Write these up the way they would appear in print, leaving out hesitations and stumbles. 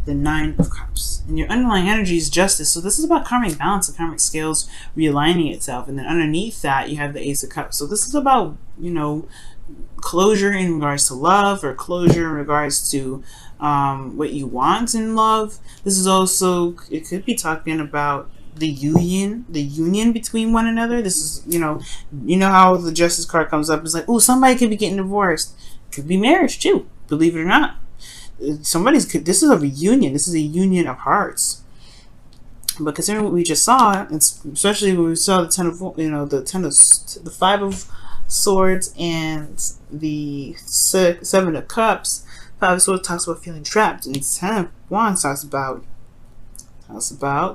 the Nine of Cups. And your underlying energy is justice. So this is about karmic balance, the karmic scales realigning itself. And then underneath that, you have the Ace of Cups. So this is about, closure in regards to love, or closure in regards to what you want in love. This is also, it could be talking about the union between one another. This is, how the Justice card comes up. It's like, oh, somebody could be getting divorced. Could be marriage too, believe it or not. This is a reunion. This is a union of hearts. But considering what we just saw, especially when we saw the Five of Swords and the Seven of Cups. Five of Swords talks about feeling trapped, and Ten of Wands talks about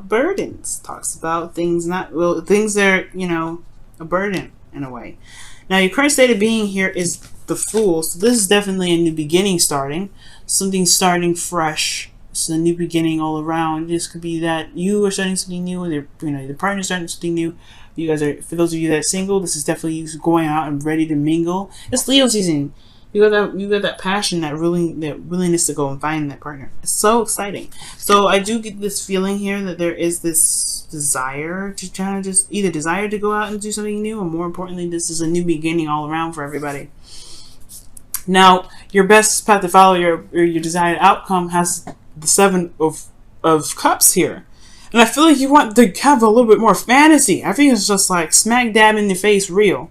burdens. Talks about things that are, a burden in a way. Now, your current state of being here is the Fool. So this is definitely a new beginning starting. Something starting fresh. It's a new beginning all around. This could be that you are starting something new, or your partner starting something new. You guys are, for those of you that are single, this is definitely you going out and ready to mingle. It's Leo season. You got that passion, that willingness to go and find that partner. It's so exciting. So I do get this feeling here that there is this desire to kind of just either desire to go out and do something new, or more importantly, this is a new beginning all around for everybody. Now, your best path to follow your desired outcome has the Seven of Cups here. And I feel like you want to have a little bit more fantasy. I think it's just like smack dab in the face real.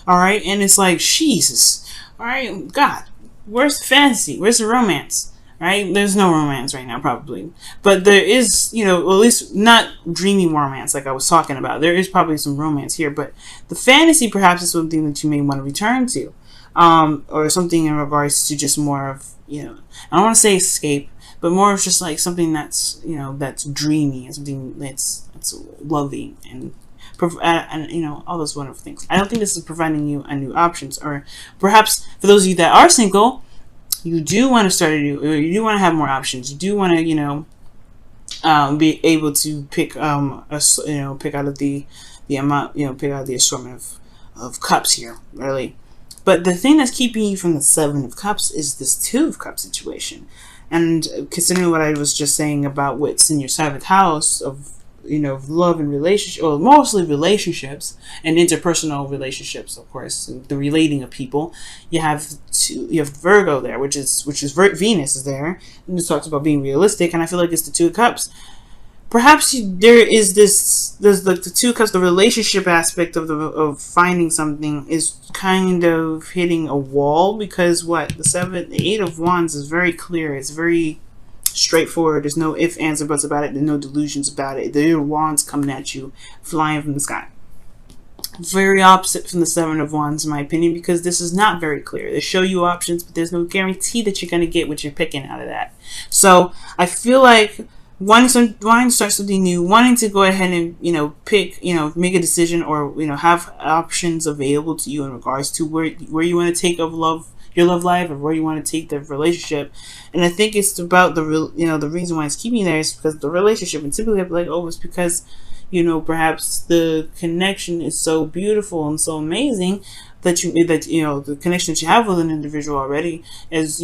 Alright? And it's like, Jesus. Alright? God. Where's the fantasy? Where's the romance? Right? There's no romance right now, probably. But there is, at least not dreamy romance like I was talking about. There is probably some romance here. But the fantasy perhaps is something that you may want to return to. Or something in regards to just more of, I don't want to say escape, but more of just like something that's, that's dreamy, and something that's loving and all those wonderful things. I don't think this is providing you a new options, or perhaps for those of you that are single, you do want to start a new, or you do want to have more options. You do want to, be able to pick, pick out of the amount, pick out of the assortment of cups here, really. But the thing that's keeping you from the Seven of Cups is this Two of Cups situation. And considering what I was just saying about what's in your 7th house of, love and relationship, or mostly relationships and interpersonal relationships, of course, the relating of people, you have Virgo there, which is Venus is there, and it talks about being realistic, and I feel like it's the Two of Cups. Perhaps there's the Two of Cups, the relationship aspect of finding something is kind of hitting a wall, because the Eight of Wands is very clear. It's very straightforward. There's no ifs, ands, or buts about it. There's no delusions about it. The Wands coming at you, flying from the sky. Very opposite from the Seven of Wands, in my opinion, because this is not very clear. They show you options, but there's no guarantee that you're going to get what you're picking out of that. So I feel like wanting to start something new, wanting to go ahead and pick, make a decision, or have options available to you in regards to where you want to take your love life, or where you want to take the relationship. And I think it's about the reason why it's keeping you there is because the relationship. And typically I'd be like, oh, it's because perhaps the connection is so beautiful and so amazing that the connection that you have with an individual already is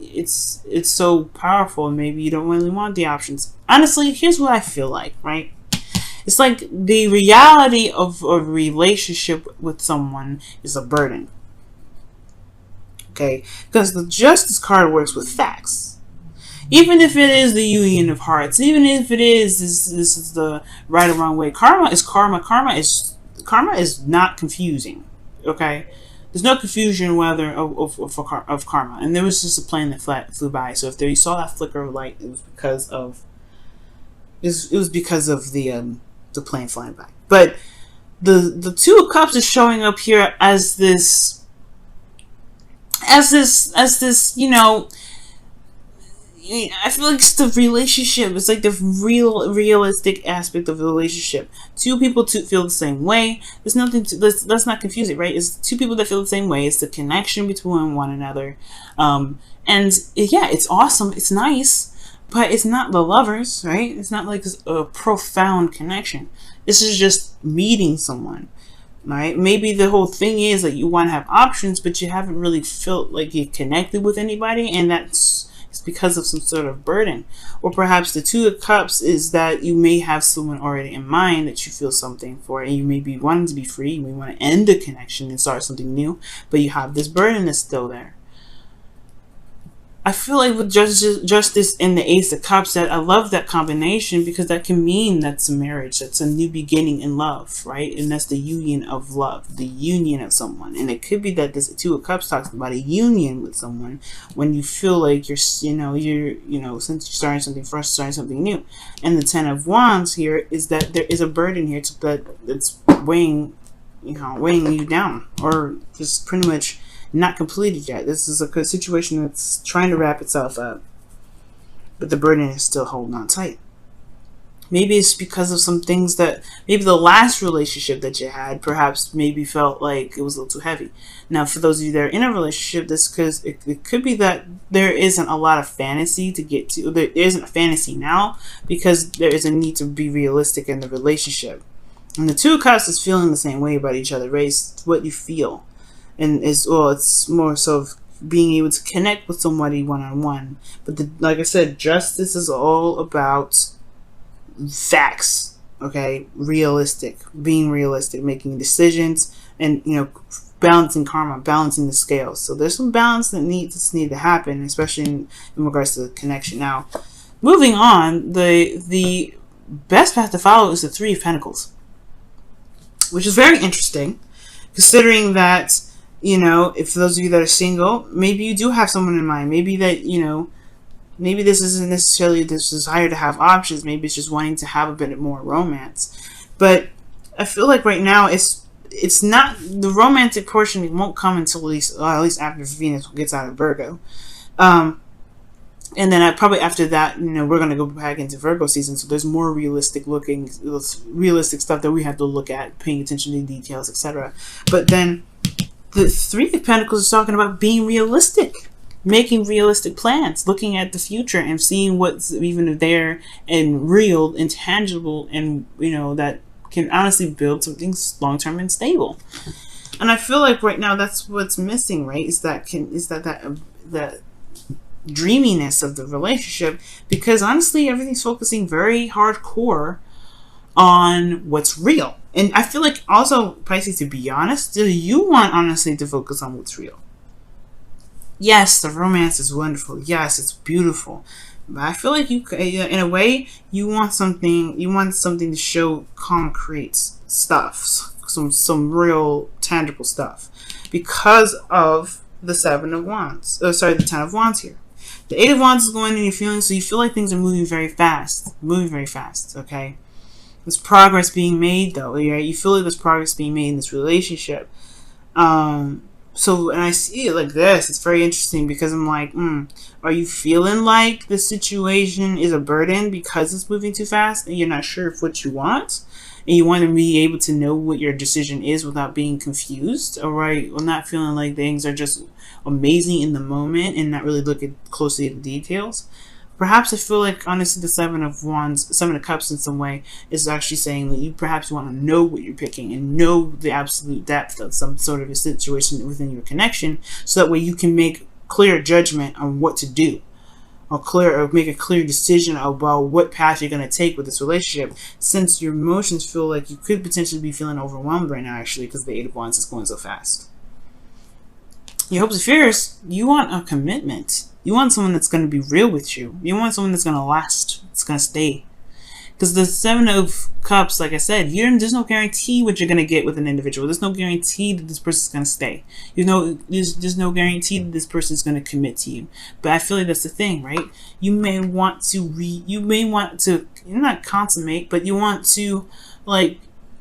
it's so powerful, and maybe you don't really want the options. Honestly, here's what I feel like, right? It's like the reality of a relationship with someone is a burden. Okay? Because the Justice card works with facts. Even if it is the union of hearts, even if it is this is the right or wrong way, karma is karma. Karma is not confusing. Okay? There's no confusion whether of karma. And there was just a plane that flew by. So if you saw that flicker of light, it was because of the plane flying by. But the Two of Cups is showing up here as this I feel like it's the relationship. It's like the realistic aspect of the relationship. Two people feel the same way. There's nothing let's not confuse it, right? It's two people that feel the same way. It's the connection between one another. It's awesome. It's nice, but it's not the lovers, right? It's not like a profound connection. This is just meeting someone, right? Maybe the whole thing is that you want to have options, but you haven't really felt like you connected with anybody, and that's It's because of some sort of burden. Or perhaps the Two of Cups is that you may have someone already in mind that you feel something for, and you may be wanting to be free, you may want to end a connection and start something new, but you have this burden that's still there. I feel like with Justice and the Ace of Cups, that I love that combination, because that can mean that's a marriage, that's a new beginning in love, right? And that's the union of love, the union of someone. And it could be that this Two of Cups talks about a union with someone when you feel like you're since you're starting something fresh, starting something new. And the Ten of Wands here is that there is a burden here that's weighing you down, or just pretty much not completed yet. This is a situation that's trying to wrap itself up, but the burden is still holding on tight. Maybe it's because of some things that maybe the last relationship that you had perhaps maybe felt like it was a little too heavy. Now, for those of you that are in a relationship, this because it could be that there isn't a lot of fantasy to get to. There isn't a fantasy now because there is a need to be realistic in the relationship. And the Two of Cups is feeling the same way about each other, right? It's what you feel. And it's more so of being able to connect with somebody one-on-one. But like I said, Justice is all about facts, okay? Being realistic, making decisions, and balancing karma, balancing the scales. So there's some balance that needs to happen, especially in regards to the connection. Now, moving on, the best path to follow is the Three of Pentacles, which is very interesting, considering that if those of you that are single, maybe you do have someone in mind. Maybe that, maybe this isn't necessarily this desire to have options. Maybe it's just wanting to have a bit more romance. But I feel like right now it's not the romantic portion. It won't come until at least after Venus gets out of Virgo. And then probably after that, we're going to go back into Virgo season. So there's more realistic stuff that we have to look at, paying attention to details, etc. But then the Three of Pentacles is talking about being realistic, making realistic plans, looking at the future and seeing what's even there and real and tangible, and that can honestly build something long-term and stable. And I feel like right now that's what's missing, right? Is that dreaminess of the relationship, because honestly everything's focusing very hardcore on what's real. And I feel like also, Pisces, to be honest, do you want honestly to focus on what's real? Yes, the romance is wonderful. Yes, it's beautiful. But I feel like in a way, you want something to show concrete stuff, some real tangible stuff, because of the Seven of Wands. The Ten of Wands here. The Eight of Wands is going in your feelings, so you feel like things are moving very fast, okay? There's progress being made, though, right? You feel like there's progress being made in this relationship. So when I see it like this, it's very interesting, because I'm like, are you feeling like the situation is a burden because it's moving too fast and you're not sure of what you want? And you want to be able to know what your decision is without being confused, all right? Or not feeling like things are just amazing in the moment and not really looking closely at the details. Perhaps I feel like, honestly, the Seven of Cups in some way is actually saying that you perhaps want to know what you're picking and know the absolute depth of some sort of a situation within your connection, so that way you can make clear judgment on what to do, or make a clear decision about what path you're going to take with this relationship, since your emotions feel like you could potentially be feeling overwhelmed right now, actually, because the Eight of Wands is going so fast. Your hopes and fears, you want a commitment. You want someone that's going to be real with you. You want someone that's going to last. It's going to stay. Because the Seven of Cups, like I said, there's no guarantee what you're going to get with an individual. There's no guarantee that this person's going to stay. There's no guarantee that this person's going to commit to you. But I feel like that's the thing, right? You may want to not consummate, but you want to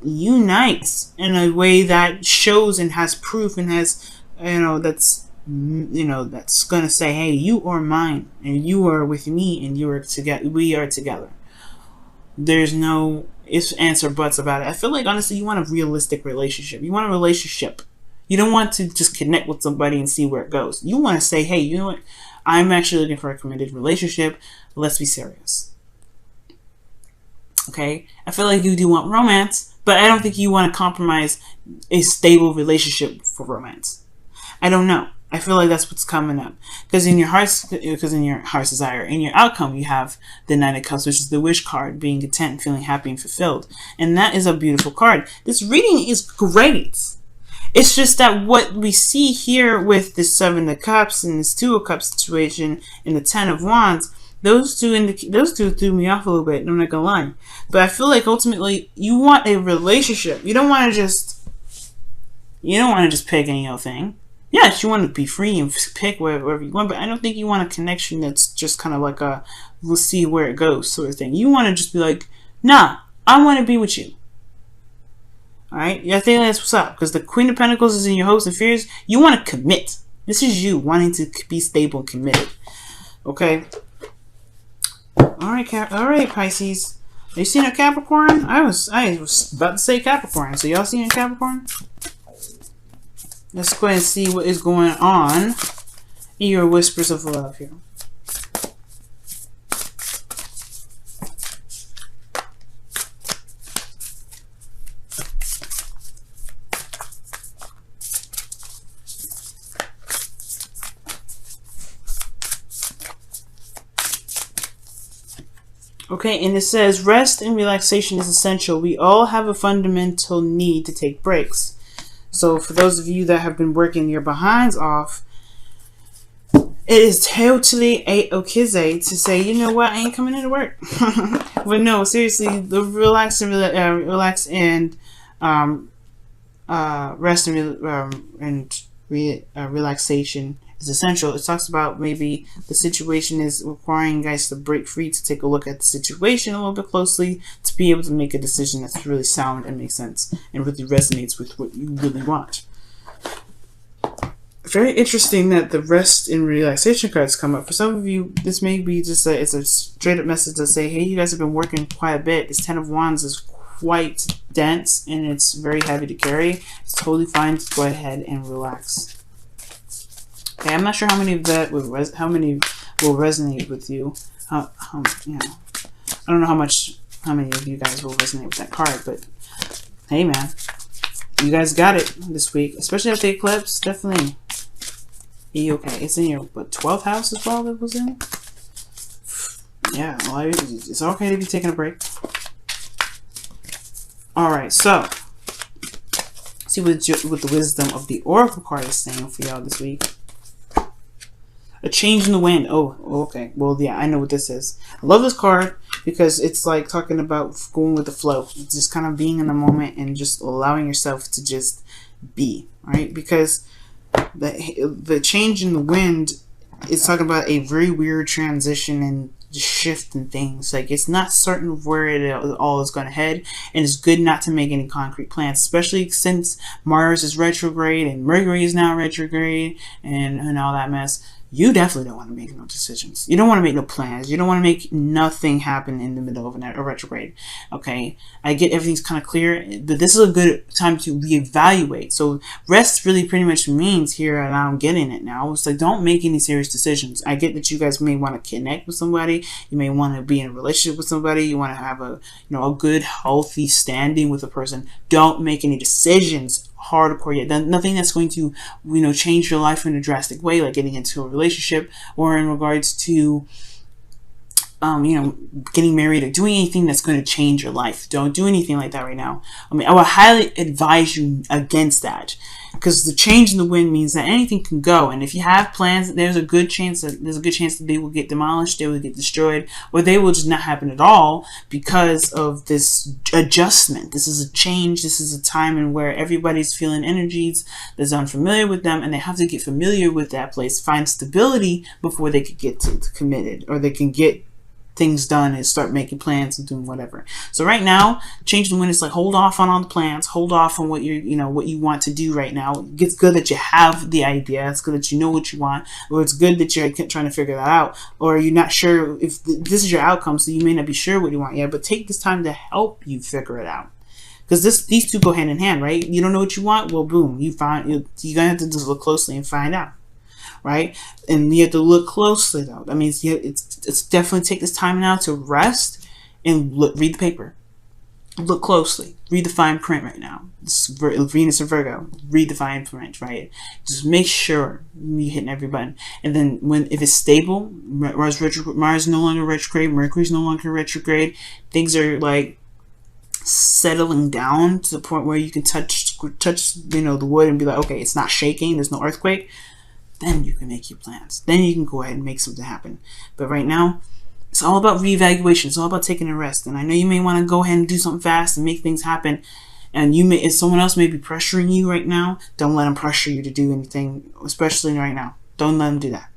unite in a way that shows and has proof and has that's gonna say, hey, you are mine and you are with me and we are together. There's no ifs, ands, or buts about it. I feel like, honestly, you want a realistic relationship. You want a relationship. You don't want to just connect with somebody and see where it goes. You want to say, hey, you know what? I'm actually looking for a committed relationship. Let's be serious. Okay? I feel like you do want romance, but I don't think you want to compromise a stable relationship for romance. I don't know. I feel like that's what's coming up. Because in your heart's desire, in your outcome, you have the Knight of Cups, which is the wish card, being content, feeling happy and fulfilled. And that is a beautiful card. This reading is great. It's just that what we see here with the Seven of Cups and this Two of Cups situation and the Ten of Wands, those two threw me off a little bit. I'm not gonna lie, but I feel like ultimately you want a relationship. You don't want to just pick any old thing. Yes, you want to be free and pick wherever you want, but I don't think you want a connection that's just kind of like a we'll see where it goes sort of thing. You want to just be like, nah, I want to be with you. Alright? Yeah, I think that's what's up. Because the Queen of Pentacles is in your hopes and fears. You want to commit. This is you wanting to be stable and committed. Okay? Alright, Pisces. Are you seeing a Capricorn? I was about to say Capricorn. So y'all seeing a Capricorn? Let's go ahead and see what is going on in your whispers of love here. Okay, and it says, rest and relaxation is essential. We all have a fundamental need to take breaks. So for those of you that have been working your behinds off, it is totally a-okay to say, you know what, I ain't coming into work. But no, seriously, the rest and relaxation is essential. It talks about maybe the situation is requiring you guys to break free to take a look at the situation a little bit closely to be able to make a decision that's really sound and makes sense and really resonates with what you really want. Very interesting that the rest and relaxation cards come up. For some of you, this may be just it's a straight up message to say, hey, you guys have been working quite a bit. This Ten of Wands is quite dense and it's very heavy to carry. It's totally fine to go ahead and relax. Okay, I'm not sure how many of that will resonate with you. You know, I don't know how many of you guys will resonate with that card, but hey, man, you guys got it this week, especially after the eclipse. Definitely, okay. It's in your 12th house as well. That was in. Yeah, well, it's okay to be taking a break. All right, so see what the wisdom of the Oracle card is saying for y'all this week. A change in the wind. Oh, okay. Well, yeah, I know what this is. I love this card because it's like talking about going with the flow. It's just kind of being in the moment and just allowing yourself to just be, right? Because the change in the wind is talking about a very weird transition and shift in things. Like, it's not certain where it all is going to head, and it's good not to make any concrete plans, especially since Mars is retrograde and Mercury is now retrograde and all that mess. You definitely don't want to make no decisions. You don't want to make no plans. You don't want to make nothing happen in the middle of a retrograde. Okay, I get everything's kind of clear, but this is a good time to reevaluate. So rest really pretty much means here, and I'm getting it now. It's like, don't make any serious decisions. I get that you guys may want to connect with somebody. You may want to be in a relationship with somebody. You want to have a good, healthy standing with a person. Don't make any decisions hardcore yet. Nothing that's going to change your life in a drastic way, like getting into a relationship or in regards to getting married or doing anything that's going to change your life. Don't do anything like that right now. I mean, I would highly advise you against that, because the change in the wind means that anything can go, and if you have plans, there's a good chance that they will get demolished, they will get destroyed, or they will just not happen at all because of this adjustment. This is a change. This is a time in where everybody's feeling energies that's unfamiliar with them, and they have to get familiar with that place, find stability before they could get to committed, or they can get things done and start making plans and doing whatever. So right now, change the wind is like, hold off on all the plans, hold off on what what you want to do right now. It's good that you have the idea, it's good that you know what you want, or it's good that you're trying to figure that out, or you're not sure if this is your outcome, so you may not be sure what you want yet, but take this time to help you figure it out. Because these two go hand in hand, right? You don't know what you want, well, boom, you're gonna have to just look closely and find out. Right? And you have to look closely though. That means it's definitely take this time now to rest and read the paper. look closely. Read the fine print right now. This Venus and Virgo. Read the fine print, right? Just make sure you're hitting every button. And then if it's stable, Mars no longer retrograde, Mercury's no longer retrograde, things are like settling down to the point where you can touch the wood and be like, okay, it's not shaking, there's no earthquake. Then you can make your plans. Then you can go ahead and make something happen. But right now, it's all about reevaluation. It's all about taking a rest. And I know you may want to go ahead and do something fast and make things happen. And if someone else may be pressuring you right now, don't let them pressure you to do anything, especially right now. Don't let them do that.